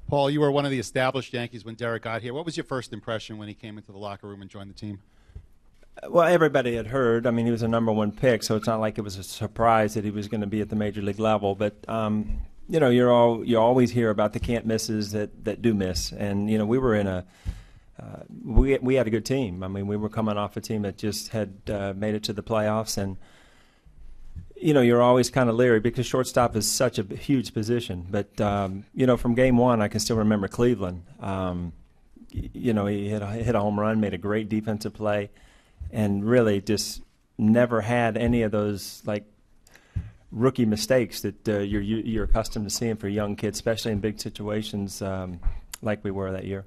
Paul, you were one of the established Yankees when Derek got here. What was your first impression when he came into the locker room and joined the team? Well, everybody had heard. I mean, he was a #1 pick, so it's not like it was a surprise that he was going to be at the major league level. But you know, you always hear about the can't misses that do miss, and you know, we were in a we had a good team. I mean, we were coming off a team that just had made it to the playoffs, and you know, you're always kind of leery because shortstop is such a huge position. But you know, from game one, I can still remember Cleveland. You know, he hit a home run, made a great defensive play, and really just never had any of those like rookie mistakes that you're accustomed to seeing for young kids, especially in big situations like we were that year.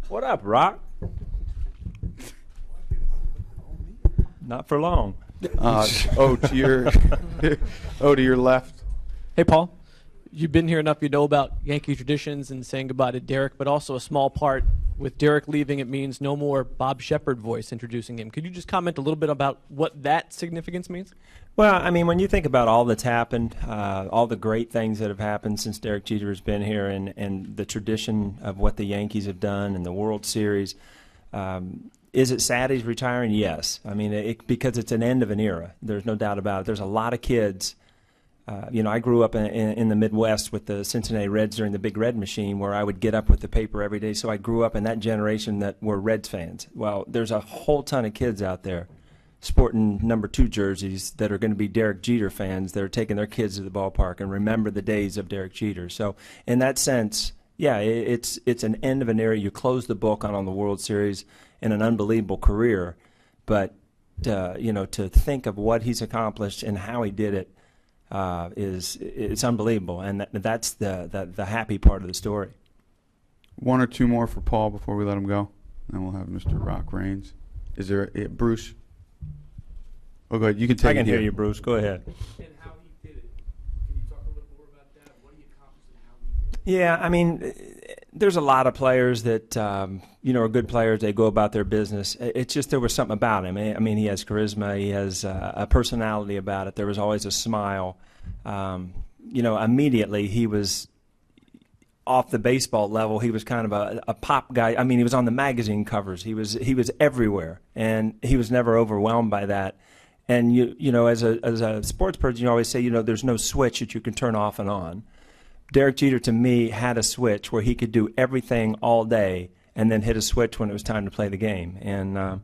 What up, Rock? Not for long. To your left. Hey, Paul. You've been here enough. You know about Yankee traditions and saying goodbye to Derek, but also a small part with Derek leaving. It means no more Bob Shepard voice introducing him. Could you just comment a little bit about what that significance means? Well, I mean, when you think about all that's happened, all the great things that have happened since Derek Jeter has been here, and the tradition of what the Yankees have done and the World Series, is it sad he's retiring? Yes. I mean, because it's an end of an era. There's no doubt about it. There's a lot of kids. You know, I grew up in the Midwest with the Cincinnati Reds during the Big Red Machine, where I would get up with the paper every day. So I grew up in that generation that were Reds fans. Well, there's a whole ton of kids out there sporting #2 jerseys that are going to be Derek Jeter fans that are taking their kids to the ballpark and remember the days of Derek Jeter. So in that sense, yeah, it's an end of an era. You close the book on the World Series and an unbelievable career. But, you know, to think of what he's accomplished and how he did it, it's unbelievable, and that's the happy part of the story. One or two more for Paul before we let him go, and we'll have Mr. Rock Reigns. Is there Bruce? Oh, go ahead. You can take it. I can hear you, Bruce. Go ahead. And how he did it. Can you talk a little more about that? What he accomplished and how he did it? Yeah, I mean, there's a lot of players that you know, are good players. They go about their business. It's just there was something about him. I mean, he has charisma. He has a personality about it. There was always a smile. You know, immediately he was off the baseball level. He was kind of a pop guy. I mean, he was on the magazine covers. He was everywhere, and he was never overwhelmed by that. And you know, as a sports person, you always say, you know, there's no switch that you can turn off and on. Derek Jeter, to me, had a switch where he could do everything all day and then hit a switch when it was time to play the game. And,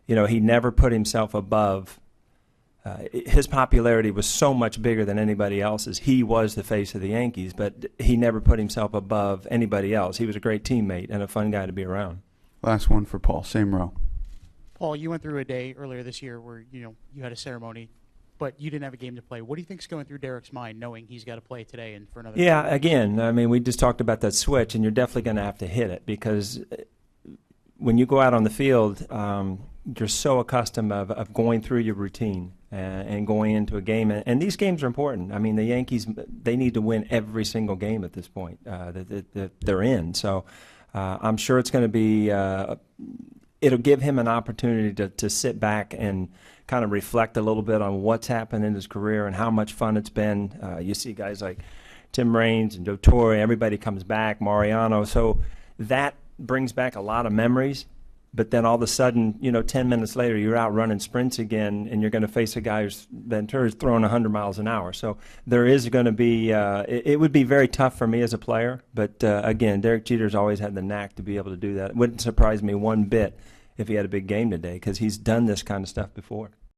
you know, he never put himself above. His popularity was so much bigger than anybody else's. He was the face of the Yankees, but he never put himself above anybody else. He was a great teammate and a fun guy to be around. Last one for Paul. Same row. Paul, you went through a day earlier this year where, you know, you had a ceremony, but you didn't have a game to play. What do you think's going through Derek's mind, knowing he's got to play today and for another? Yeah, again, I mean, we just talked about that switch, and you're definitely going to have to hit it because when you go out on the field, you're so accustomed of going through your routine and going into a game. And these games are important. I mean, the Yankees, they need to win every single game at this point that they're in. So I'm sure it's going to be it'll give him an opportunity to sit back and kind of reflect a little bit on what's happened in his career and how much fun it's been. You see guys like Tim Raines and Joe Torre, everybody comes back, Mariano. So that brings back a lot of memories. But then all of a sudden, you know, 10 minutes later, you're out running sprints again, and you're going to face a guy who's Ventura's throwing 100 miles an hour. So there is going to be it would be very tough for me as a player. But, again, Derek Jeter's always had the knack to be able to do that. It wouldn't surprise me one bit if he had a big game today because he's done this kind of stuff before.